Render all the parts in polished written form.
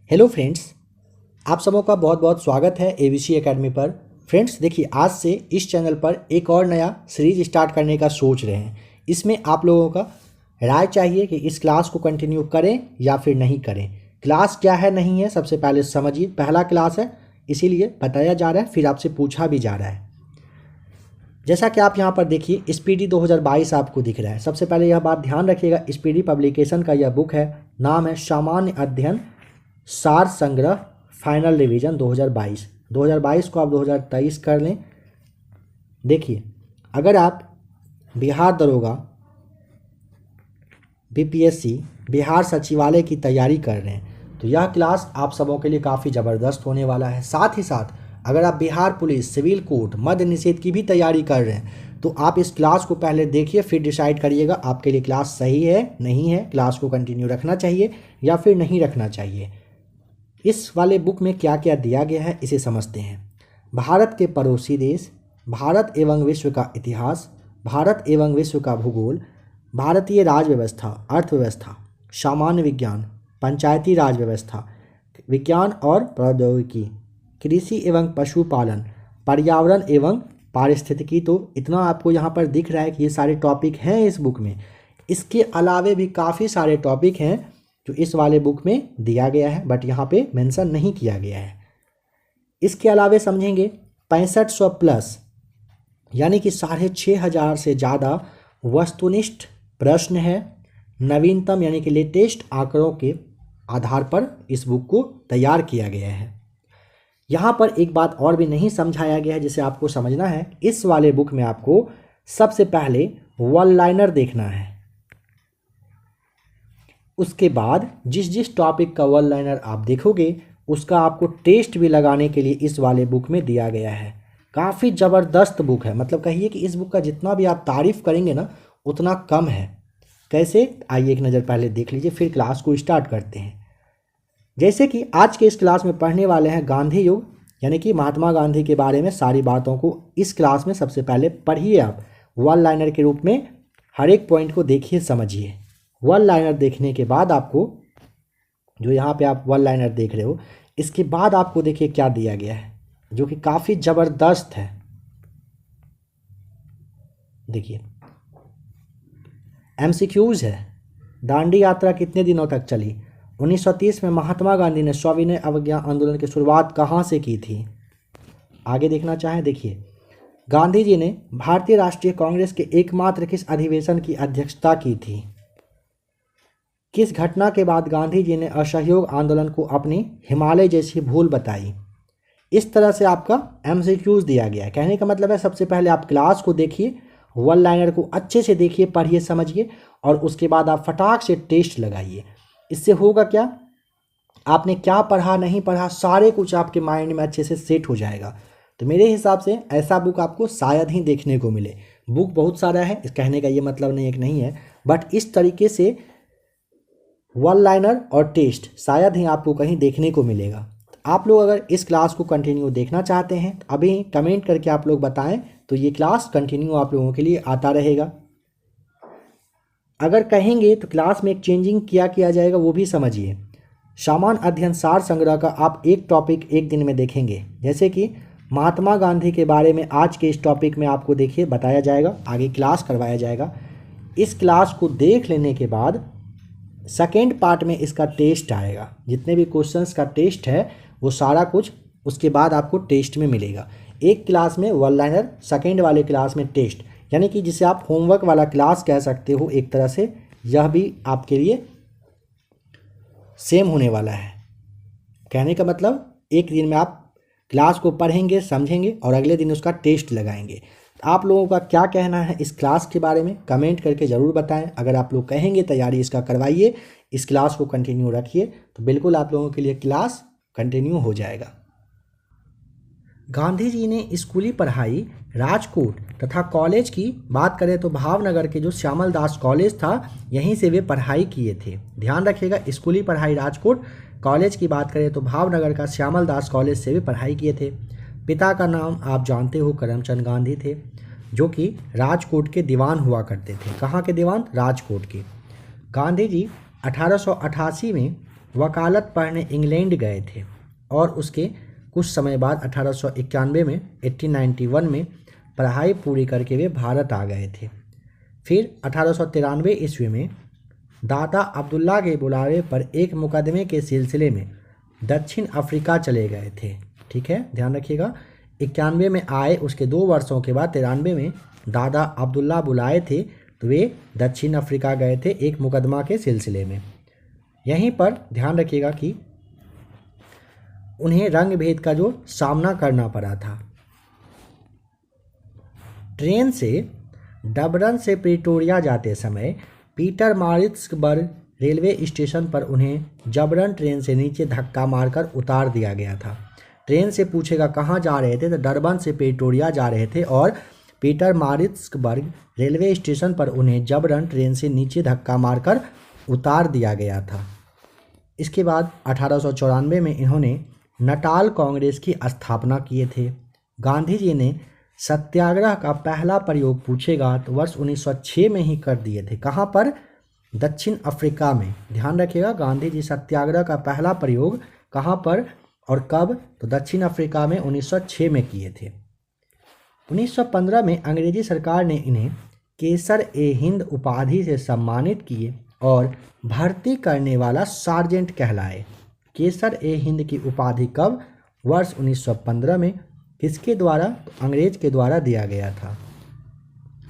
Hello friends, आप सबों का बहुत बहुत स्वागत है एबीसी एकेडमी पर। फ्रेंड्स देखिए, आज से इस चैनल पर एक और नया सीरीज स्टार्ट करने का सोच रहे हैं। इसमें आप लोगों का राय चाहिए कि इस क्लास को कंटिन्यू करें या फिर नहीं करें। क्लास क्या है नहीं है सबसे पहले समझिए। पहला क्लास है, इसीलिए बताया जा रहा है, फिर आपसे पूछा भी जा रहा है। जैसा कि आप यहाँ पर देखिए, स्पीडी 2022 आपको दिख रहा है। सबसे पहले यह बात ध्यान रखिएगा, स्पीडी पब्लिकेशन का यह बुक है, नाम है सामान्य अध्ययन सार संग्रह फाइनल रिवीजन 2022 को आप 2023 कर लें। देखिए, अगर आप बिहार दरोगा, बीपीएससी, बिहार सचिवालय की तैयारी कर रहे हैं तो यह क्लास आप सबों के लिए काफ़ी ज़बरदस्त होने वाला है। साथ ही साथ अगर आप बिहार पुलिस, सिविल कोर्ट, मद्य निषेध की भी तैयारी कर रहे हैं तो आप इस क्लास को पहले देखिए, फिर डिसाइड करिएगा आपके लिए क्लास सही है नहीं है, क्लास को कंटिन्यू रखना चाहिए या फिर नहीं रखना चाहिए। इस वाले बुक में क्या क्या दिया गया है इसे समझते हैं। भारत के पड़ोसी देश, भारत एवं विश्व का इतिहास, भारत एवं विश्व का भूगोल, भारतीय राज व्यवस्था, अर्थव्यवस्था, सामान्य विज्ञान, पंचायती राज व्यवस्था, विज्ञान और प्रौद्योगिकी, कृषि एवं पशुपालन, पर्यावरण एवं पारिस्थितिकी। तो इतना आपको यहाँ पर दिख रहा है कि ये सारे टॉपिक हैं इस बुक में। इसके अलावे भी काफ़ी सारे टॉपिक हैं जो इस वाले बुक में दिया गया है, बट यहाँ पे मेंशन नहीं किया गया है। इसके अलावे समझेंगे 6500 प्लस यानी कि 6500 से ज़्यादा वस्तुनिष्ठ प्रश्न है। नवीनतम यानी कि लेटेस्ट आंकड़ों के आधार पर इस बुक को तैयार किया गया है। यहाँ पर एक बात और भी नहीं समझाया गया है जिसे आपको समझना है। इस वाले बुक में आपको सबसे पहले वन लाइनर देखना है, उसके बाद जिस जिस टॉपिक का वन लाइनर आप देखोगे उसका आपको टेस्ट भी लगाने के लिए इस वाले बुक में दिया गया है। काफ़ी ज़बरदस्त बुक है, मतलब कहिए कि इस बुक का जितना भी आप तारीफ़ करेंगे ना उतना कम है। कैसे, आइए एक नज़र पहले देख लीजिए, फिर क्लास को स्टार्ट करते हैं। जैसे कि आज के इस क्लास में पढ़ने वाले हैं गांधी युग, यानी कि महात्मा गांधी के बारे में सारी बातों को इस क्लास में सबसे पहले पढ़िए। आप वन लाइनर के रूप में हर एक पॉइंट को देखिए, समझिए। वन लाइनर देखने के बाद आपको, जो यहाँ पे आप वन लाइनर देख रहे हो, इसके बाद आपको देखिए क्या दिया गया है जो कि काफ़ी ज़बरदस्त है। देखिए, एमसीक्यूज़ है। दांडी यात्रा कितने दिनों तक चली? 1930 में महात्मा गांधी ने सविनय अवज्ञा आंदोलन की शुरुआत कहाँ से की थी? आगे देखना चाहें, देखिए, गांधी जी ने भारतीय राष्ट्रीय कांग्रेस के एकमात्र किस अधिवेशन की अध्यक्षता की थी? किस घटना के बाद गांधी जी ने असहयोग आंदोलन को अपनी हिमालय जैसी भूल बताई? इस तरह से आपका एमसीक्यूज दिया गया है। कहने का मतलब है सबसे पहले आप क्लास को देखिए, वन लाइनर को अच्छे से देखिए, पढ़िए, समझिए, और उसके बाद आप फटाक से टेस्ट लगाइए। इससे होगा क्या, आपने क्या पढ़ा नहीं पढ़ा सारे कुछ आपके माइंड में अच्छे से सेट हो जाएगा। तो मेरे हिसाब से ऐसा बुक आपको शायद ही देखने को मिले। बुक बहुत सारा है, इस कहने का ये मतलब नहीं एक नहीं है, बट इस तरीके से वन लाइनर और टेस्ट शायद ही आपको कहीं देखने को मिलेगा। आप लोग अगर इस क्लास को कंटिन्यू देखना चाहते हैं तो अभी कमेंट करके आप लोग बताएं, तो ये क्लास कंटिन्यू आप लोगों के लिए आता रहेगा। अगर कहेंगे तो क्लास में एक चेंजिंग क्या किया जाएगा वो भी समझिए। सामान्य अध्ययन सार संग्रह का आप एक टॉपिक एक दिन में देखेंगे, जैसे कि महात्मा गांधी के बारे में आज के इस टॉपिक में आपको देखिए बताया जाएगा, आगे क्लास करवाया जाएगा। इस क्लास को देख लेने के बाद सेकेंड पार्ट में इसका टेस्ट आएगा। जितने भी क्वेश्चंस का टेस्ट है वो सारा कुछ उसके बाद आपको टेस्ट में मिलेगा। एक क्लास में वन लाइनर, सेकेंड वाले क्लास में टेस्ट, यानी कि जिसे आप होमवर्क वाला क्लास कह सकते हो एक तरह से। यह भी आपके लिए सेम होने वाला है। कहने का मतलब एक दिन में आप क्लास को पढ़ेंगे, समझेंगे और अगले दिन उसका टेस्ट लगाएंगे। आप लोगों का क्या कहना है इस क्लास के बारे में कमेंट करके ज़रूर बताएं। अगर आप लोग कहेंगे तैयारी इसका करवाइए, इस क्लास को कंटिन्यू रखिए, तो बिल्कुल आप लोगों के लिए क्लास कंटिन्यू हो जाएगा। गांधी जी ने स्कूली पढ़ाई राजकोट तथा कॉलेज की बात करें तो भावनगर के जो श्यामल दास कॉलेज था यहीं से वे पढ़ाई किए थे। ध्यान रखिएगा, स्कूली पढ़ाई राजकोट, कॉलेज की बात करें तो भावनगर का श्यामल दास कॉलेज से वे पढ़ाई किए थे। पिता का नाम आप जानते हो करमचंद गांधी थे, जो कि राजकोट के दीवान हुआ करते थे। कहाँ के दीवान? राजकोट के। गांधी जी 1888 में वकालत पढ़ने इंग्लैंड गए थे और उसके कुछ समय बाद 1891 में 1891 में पढ़ाई पूरी करके वे भारत आ गए थे। फिर 1893 ईस्वी में दादा अब्दुल्ला के बुलावे पर एक मुकदमे के सिलसिले में दक्षिण अफ्रीका चले गए थे। ठीक है, ध्यान रखिएगा। 91 में आए, उसके 2 वर्षों के बाद 93 में दादा अब्दुल्ला बुलाए थे तो वे दक्षिण अफ्रीका गए थे एक मुकदमा के सिलसिले में। यहीं पर ध्यान रखिएगा कि उन्हें रंग भेद का जो सामना करना पड़ा था। ट्रेन से डबरन से प्रिटोरिया जाते समय पीटर मारिट्सबर्ग रेलवे स्टेशन पर उन्हें जबरन ट्रेन से नीचे धक्का मारकर उतार दिया गया था। ट्रेन से पूछेगा कहाँ जा रहे थे तो डरबन से प्रिटोरिया जा रहे थे और पीटर मारिट्सबर्ग रेलवे स्टेशन पर उन्हें जबरन ट्रेन से नीचे धक्का मारकर उतार दिया गया था। इसके बाद 1894 में इन्होंने नटाल कांग्रेस की स्थापना किए थे। गांधी जी ने सत्याग्रह का पहला प्रयोग पूछेगा तो वर्ष 1906 में ही कर दिए थे। कहाँ पर? दक्षिण अफ्रीका में। ध्यान रखिएगा, गांधी जी सत्याग्रह का पहला प्रयोग कहाँ पर और कब? तो दक्षिण अफ्रीका में 1906 में किए थे। 1915 में अंग्रेजी सरकार ने इन्हें केसर ए हिंद उपाधि से सम्मानित किए और भर्ती करने वाला सार्जेंट कहलाए। केसर ए हिंद की उपाधि कब? वर्ष 1915 में। किसके द्वारा? तो अंग्रेज के द्वारा दिया गया था।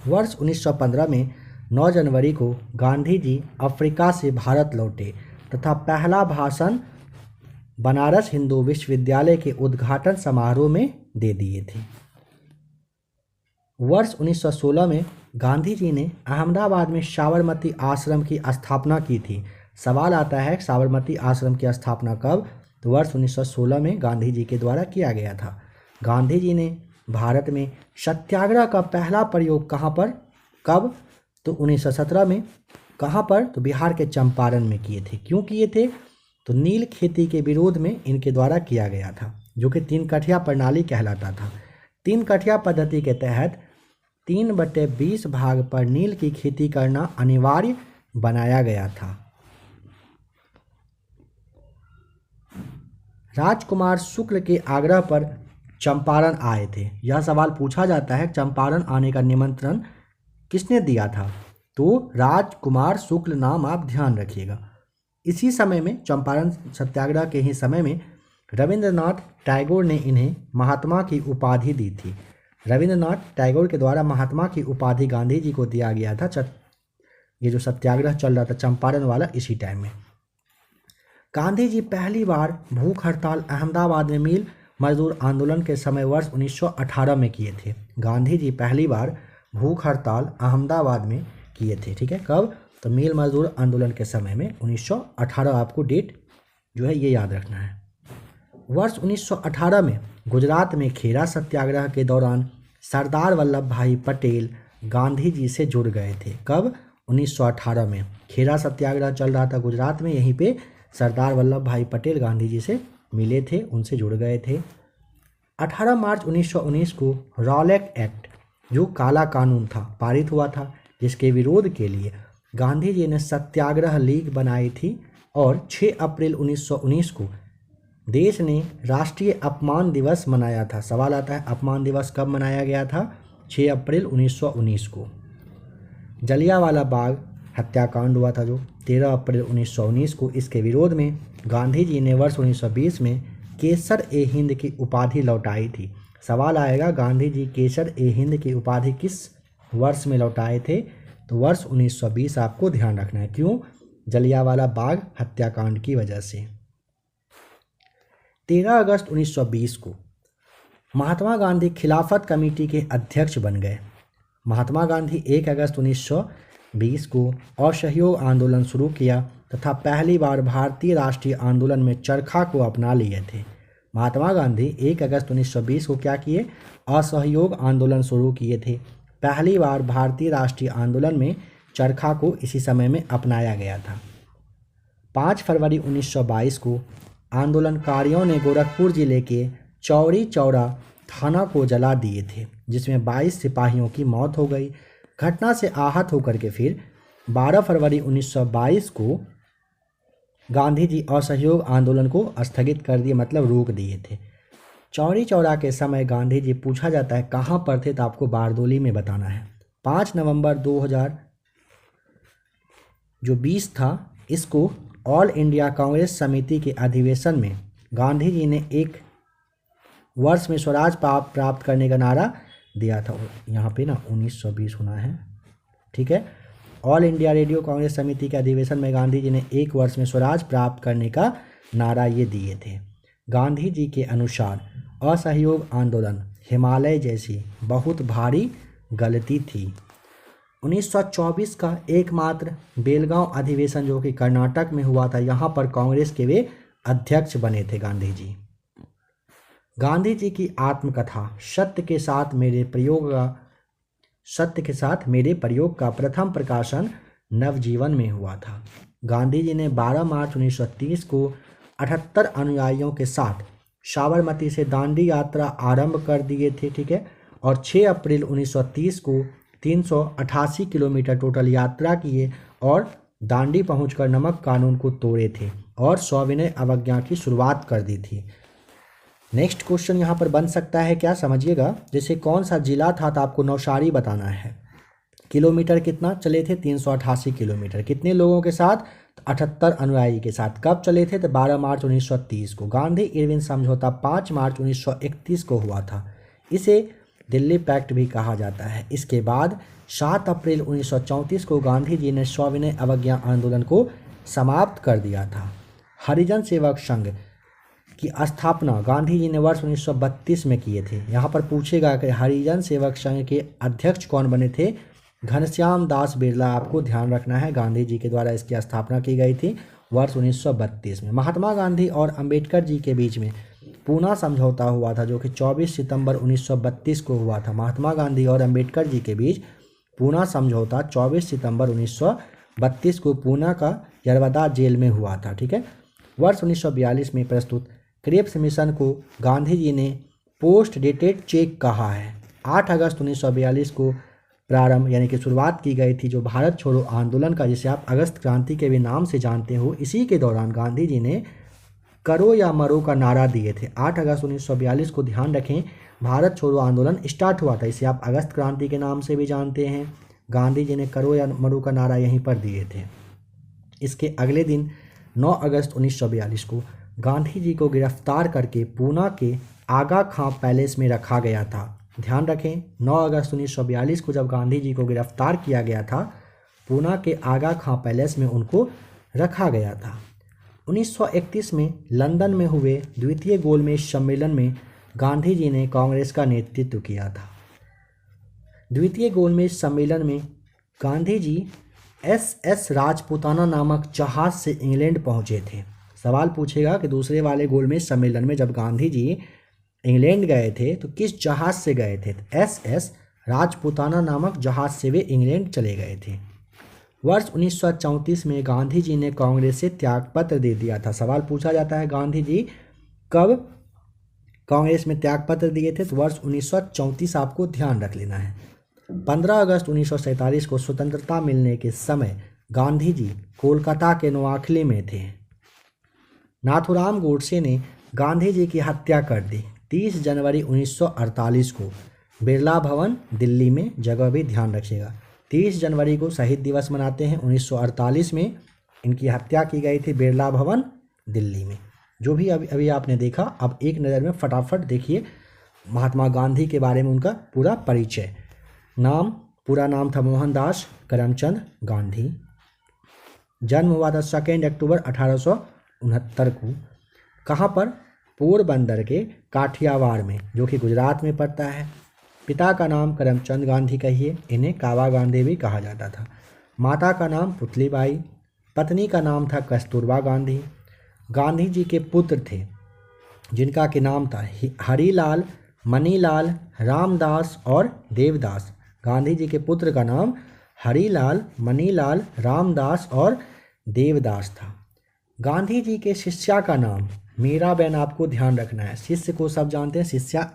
वर्ष 1915 में 9 जनवरी को गांधी जी अफ्रीका से भारत लौटे तथा पहला भाषण बनारस हिंदू विश्वविद्यालय के उद्घाटन समारोह में दे दिए थे। वर्ष 1916 में गांधी जी ने अहमदाबाद में साबरमती आश्रम की स्थापना की थी। सवाल आता है साबरमती आश्रम की स्थापना कब? तो वर्ष 1916 में गांधी जी के द्वारा किया गया था। गांधी जी ने भारत में सत्याग्रह का पहला प्रयोग कहाँ पर, कब? तो 1917 में। कहाँ पर? तो बिहार के चंपारण में किए थे। क्यों किए थे? तो नील खेती के विरोध में इनके द्वारा किया गया था, जो कि 3 कठिया प्रणाली कहलाता था। 3 कठिया पद्धति के तहत 3/20 भाग पर नील की खेती करना अनिवार्य बनाया गया था। राजकुमार शुक्ल के आग्रह पर चंपारण आए थे। यह सवाल पूछा जाता है, चंपारण आने का निमंत्रण किसने दिया था? तो राजकुमार शुक्ल नाम आप ध्यान रखिएगा। इसी समय में, चंपारण सत्याग्रह के ही समय में रविंद्रनाथ टैगोर ने इन्हें महात्मा की उपाधि दी थी। रविंद्रनाथ टैगोर के द्वारा महात्मा की उपाधि गांधी जी को दिया गया था। ये जो सत्याग्रह चल रहा था चंपारण वाला, इसी टाइम में गांधी जी पहली बार भूख हड़ताल अहमदाबाद में मिल मजदूर आंदोलन के समय वर्ष 1918 में किए थे। गांधी जी पहली बार भूख हड़ताल अहमदाबाद में किए थे। ठीक है, कब? तो मिल मजदूर आंदोलन के समय में 1918, आपको डेट जो है ये याद रखना है। वर्ष 1918 में गुजरात में खेरा सत्याग्रह के दौरान सरदार वल्लभ भाई पटेल गांधी जी से जुड़ गए थे। कब? 1918 में खेरा सत्याग्रह चल रहा था गुजरात में, यहीं पे सरदार वल्लभ भाई पटेल गांधी जी से मिले थे, उनसे जुड़ गए थे। 18 मार्च 1919 को रॉलेट एक्ट, जो काला कानून था, पारित हुआ था, जिसके विरोध के लिए गांधी जी ने सत्याग्रह लीग बनाई थी और 6 अप्रैल 1919 को देश ने राष्ट्रीय अपमान दिवस मनाया था। सवाल आता है अपमान दिवस कब मनाया गया था? 6 अप्रैल 1919 को। जलियांवाला बाग हत्याकांड हुआ था जो 13 अप्रैल 1919 को। इसके विरोध में गांधी जी ने वर्ष 1920 में केसर ए हिंद की उपाधि लौटाई थी। सवाल आएगा गांधी जी केसर ए हिंद की उपाधि किस वर्ष में लौटाए थे? तो वर्ष 1920 आपको ध्यान रखना है। क्यों? जलियांवाला बाग हत्याकांड की वजह से। 13 अगस्त 1920 को महात्मा गांधी खिलाफत कमेटी के अध्यक्ष बन गए। महात्मा गांधी 1 अगस्त 1920 को असहयोग आंदोलन शुरू किया तथा पहली बार भारतीय राष्ट्रीय आंदोलन में चरखा को अपना लिए थे। महात्मा गांधी 1 अगस्त 1920 को क्या किए? असहयोग आंदोलन शुरू किए थे। पहली बार भारतीय राष्ट्रीय आंदोलन में चरखा को इसी समय में अपनाया गया था। 5 फरवरी 1922 को आंदोलनकारियों ने गोरखपुर जिले के चौरी चौरा थाना को जला दिए थे, जिसमें 22 सिपाहियों की मौत हो गई। घटना से आहत होकर के फिर 12 फरवरी 1922 को गांधी जी असहयोग आंदोलन को स्थगित कर दिए, मतलब रोक दिए थे। चौरी चौरा के समय गांधी जी पूछा जाता है कहाँ पर थे, तो आपको बारदोली में बताना है। 5 नवंबर 2020 था, इसको ऑल इंडिया कांग्रेस समिति के अधिवेशन में गांधी जी ने एक वर्ष में स्वराज प्राप्त करने का नारा दिया था। यहाँ पे ना 1920 होना है, ठीक है। ऑल इंडिया रेडियो कांग्रेस समिति के अधिवेशन में गांधी जी ने एक वर्ष में स्वराज प्राप्त करने का नारा ये दिए थे। गांधी जी के अनुसार असहयोग आंदोलन हिमालय जैसी बहुत भारी गलती थी। 1924 का एकमात्र बेलगांव अधिवेशन जो कि कर्नाटक में हुआ था, यहाँ पर कांग्रेस के वे अध्यक्ष बने थे गांधी जी। गांधी जी की आत्मकथा सत्य के साथ मेरे प्रयोग का प्रथम प्रकाशन नवजीवन में हुआ था। गांधी जी ने 12 मार्च 1930 को 78 अनुयायियों के साथ साबरमती से दांडी यात्रा आरंभ कर दिए थे, ठीक है। और 6 अप्रैल 1930 को 388 किलोमीटर टोटल यात्रा किए और दांडी पहुंचकर नमक कानून को तोड़े थे और सविनय अवज्ञा की शुरुआत कर दी थी। नेक्स्ट क्वेश्चन यहाँ पर बन सकता है, क्या समझिएगा, जैसे कौन सा जिला था, तो आपको नौशारी बताना है। किलोमीटर कितना चले थे, 388 किलोमीटर। कितने लोगों के साथ, 78 अनुयायी के साथ। कब चले थे, तो 12 मार्च 1930 को। गांधी इरविन समझौता 5 मार्च 1931 को हुआ था, इसे दिल्ली पैक्ट भी कहा जाता है। इसके बाद 7 अप्रैल 1934 को गांधी जी ने सविनय अवज्ञा आंदोलन को समाप्त कर दिया था। हरिजन सेवक संघ की स्थापना गांधी जी ने वर्ष 1932 में किए थे। यहाँ पर पूछेगा कि हरिजन सेवक संघ के अध्यक्ष कौन बने थे, घनश्याम दास बिरला। आपको ध्यान रखना है, गांधी जी के द्वारा इसकी स्थापना की गई थी वर्ष 1932 में। महात्मा गांधी और अंबेडकर जी के बीच में पूना समझौता हुआ था, जो कि 24 सितंबर 1932 को हुआ था। महात्मा गांधी और अंबेडकर जी के बीच पूना समझौता 24 सितंबर 1932 को पूना का यरवदा जेल में हुआ था, ठीक है। वर्ष 1942 में प्रस्तुत क्रिप्स मिशन को गांधी जी ने पोस्ट डेटेड चेक कहा है। 8 अगस्त 1942 को प्रारंभ यानी कि शुरुआत की गई थी जो भारत छोड़ो आंदोलन का, जिसे आप अगस्त क्रांति के भी नाम से जानते हो। इसी के दौरान गांधी जी ने करो या मरो का नारा दिए थे। 8 अगस्त 1942 को ध्यान रखें, भारत छोड़ो आंदोलन स्टार्ट हुआ था, इसे आप अगस्त क्रांति के नाम से भी जानते हैं। गांधी जी ने करो या मरो का नारा यहीं पर दिए थे। इसके अगले दिन 9 अगस्त 1942 को गांधी जी को गिरफ्तार करके पूना के आगा खां पैलेस में रखा गया था। ध्यान रखें, 9 अगस्त 1942 को जब गांधी जी को गिरफ्तार किया गया था, पूना के आगा खां पैलेस में उनको रखा गया था। 1931 में लंदन में हुए द्वितीय गोलमेज सम्मेलन में गांधी जी ने कांग्रेस का नेतृत्व किया था। द्वितीय गोलमेज सम्मेलन में गांधी जी SS राजपूताना नामक जहाज से इंग्लैंड पहुंचे थे। सवाल पूछेगा कि दूसरे वाले गोलमेज सम्मेलन में जब गांधी जी इंग्लैंड गए थे तो किस जहाज से गए थे, SS राजपूताना नामक जहाज से वे इंग्लैंड चले गए थे। वर्ष 1934 में गांधी जी ने कांग्रेस से त्यागपत्र दे दिया था। सवाल पूछा जाता है गांधी जी कब कांग्रेस में त्यागपत्र दिए थे, तो वर्ष 1934 आपको ध्यान रख लेना है। 15 अगस्त 1947 को स्वतंत्रता मिलने के समय गांधी जी कोलकाता के नोआखली में थे। नाथूराम गोडसे ने गांधी जी की हत्या कर दी 30 जनवरी 1948 को बिरला भवन दिल्ली में। जगह भी ध्यान रखिएगा, 30 जनवरी को शहीद दिवस मनाते हैं। 1948 में इनकी हत्या की गई थी बिरला भवन दिल्ली में। जो भी अभी आपने देखा, अब एक नज़र में फटाफट देखिए महात्मा गांधी के बारे में उनका पूरा परिचय। पूरा नाम था मोहनदास करमचंद गांधी। जन्म हुआ था 2 अक्टूबर 1869 को। कहाँ पर, पोरबंदर के काठियावाड़ में, जो कि गुजरात में पड़ता है। पिता का नाम करमचंद गांधी कहिए, इन्हें कावा गांधी भी कहा जाता था। माता का नाम पुतलीबाई, पत्नी का नाम था कस्तूरबा गांधी। गांधी जी के पुत्र थे जिनका के नाम था हरीलाल, मनीलाल, रामदास और देवदास। गांधी जी के पुत्र का नाम हरीलाल, मनीलाल, रामदास और देवदास था। गांधी जी के शिष्या का नाम मीराबेन, आपको ध्यान रखना है। शिष्य को सब जानते हैं, शिष्या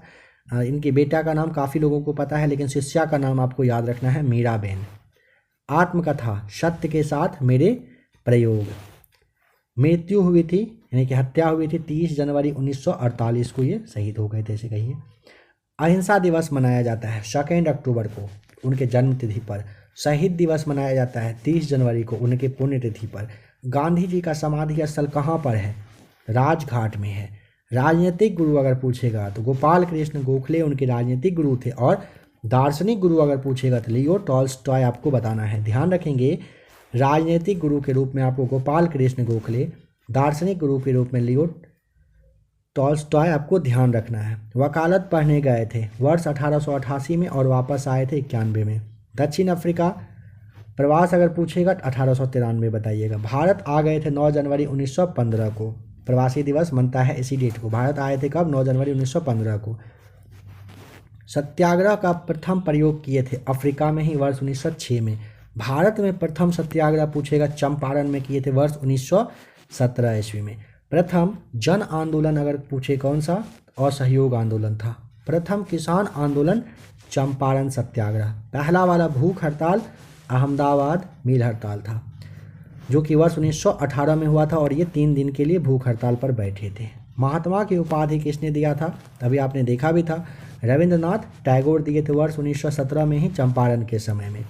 इनके बेटा का नाम काफ़ी लोगों को पता है, लेकिन शिष्या का नाम आपको याद रखना है मीराबेन। आत्मकथा सत्य के साथ मेरे प्रयोग। मृत्यु हुई थी यानी कि हत्या हुई थी 30 जनवरी 1948 को, ये शहीद हो गए थे ऐसे कहिए। अहिंसा दिवस मनाया जाता है 2 अक्टूबर को उनके जन्म तिथि पर। शहीद दिवस मनाया जाता है 30 जनवरी को उनके पुण्यतिथि पर। गांधी जी का समाधि स्थल कहाँ पर है? राजघाट में है। राजनीतिक गुरु अगर पूछेगा तो गोपाल कृष्ण गोखले उनके राजनीतिक गुरु थे, और दार्शनिक गुरु अगर पूछेगा तो लियो टॉल्स्टॉय आपको बताना है। ध्यान रखेंगे, राजनीतिक गुरु के रूप में आपको गोपाल कृष्ण गोखले, दार्शनिक गुरु के रूप में लियो टॉल्स्टॉय आपको ध्यान रखना है। वकालत पढ़ने गए थे वर्ष 1888 में और वापस आए थे 91 में। दक्षिण अफ्रीका प्रवास अगर पूछेगा तो 1893 बताइएगा। भारत आ गए थे 9 जनवरी 1915 को, प्रवासी दिवस मनता है इसी डेट को। भारत आए थे कब? 9 जनवरी 1915 को। सत्याग्रह का प्रथम प्रयोग किए थे अफ्रीका में ही वर्ष 1906 में। भारत में प्रथम सत्याग्रह पूछेगा चंपारण में किए थे वर्ष 1917 ईस्वी में। प्रथम जन आंदोलन अगर पूछे कौन सा? असहयोग आंदोलन था। प्रथम किसान आंदोलन चंपारण सत्याग्रह। पहला वाला भूख हड़ताल अहमदाबाद मिल हड़ताल था, जो कि वर्ष 1918 में हुआ था, और ये 3 दिन के लिए भूख हड़ताल पर बैठे थे। महात्मा की उपाधि किसने दिया था? अभी आपने देखा भी था, रविंद्रनाथ टैगोर दिए थे वर्ष 1917 में ही चंपारण के समय में।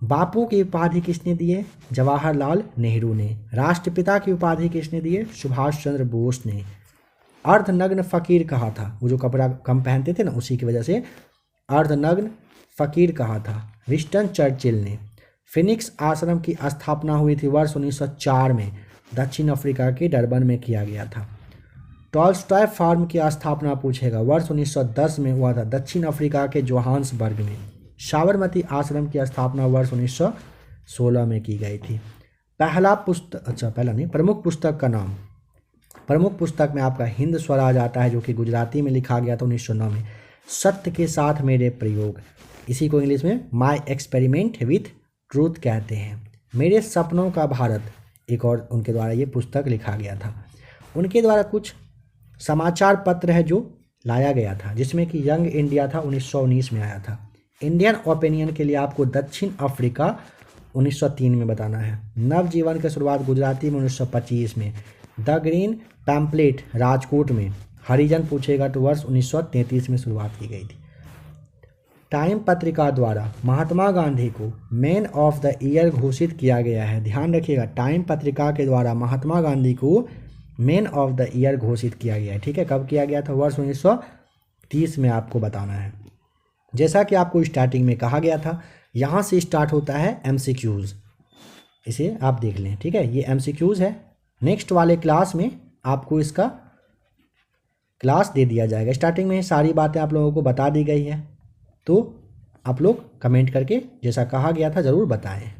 बापू की उपाधि किसने दिए? जवाहरलाल नेहरू ने। राष्ट्रपिता की उपाधि किसने दिए? सुभाष चंद्र बोस ने। अर्धनग्न फकीर कहा था, वो जो कपड़ा कम पहनते थे ना, उसी की वजह से अर्धनग्न फकीर कहा था विंस्टन चर्चिल ने। फिनिक्स आश्रम की स्थापना हुई थी वर्ष 1904 में, दक्षिण अफ्रीका के डरबन में किया गया था। टॉल्स्टॉय फार्म की स्थापना पूछेगा वर्ष 1910 में हुआ था, दक्षिण अफ्रीका के जोहान्सबर्ग में। साबरमती आश्रम की स्थापना वर्ष 1916 में की गई थी। प्रमुख पुस्तक का नाम। प्रमुख पुस्तक में आपका हिंद स्वराज आता है, जो कि गुजराती में लिखा गया था 1909 में। सत्य के साथ मेरे प्रयोग, इसी को इंग्लिश में माई एक्सपेरिमेंट विथ ट्रूथ कहते हैं। मेरे सपनों का भारत, एक और उनके द्वारा ये पुस्तक लिखा गया था। उनके द्वारा कुछ समाचार पत्र है जो लाया गया था, जिसमें कि यंग इंडिया था 1919 में आया था। इंडियन ओपिनियन के लिए आपको दक्षिण अफ्रीका 1903 में बताना है। नवजीवन की शुरुआत गुजराती में 1925 में। द ग्रीन पैम्पलेट राजकोट में। हरिजन पूछेगा तो वर्ष 1933 में शुरुआत की गई थी। टाइम पत्रिका द्वारा महात्मा गांधी को मैन ऑफ द ईयर घोषित किया गया है। ध्यान रखिएगा, टाइम पत्रिका के द्वारा महात्मा गांधी को मैन ऑफ द ईयर घोषित किया गया है। ठीक है, कब किया गया था? वर्ष 1930 में आपको बताना है। जैसा कि आपको स्टार्टिंग में कहा गया था, यहाँ से स्टार्ट होता है एमसीक्यूज़, इसे आप देख लें। ठीक है, ये एमसीक्यूज़ है। नेक्स्ट वाले क्लास में आपको इसका क्लास दे दिया जाएगा। स्टार्टिंग में सारी बातें आप लोगों को बता दी गई है, तो आप लोग कमेंट करके जैसा कहा गया था ज़रूर बताएं।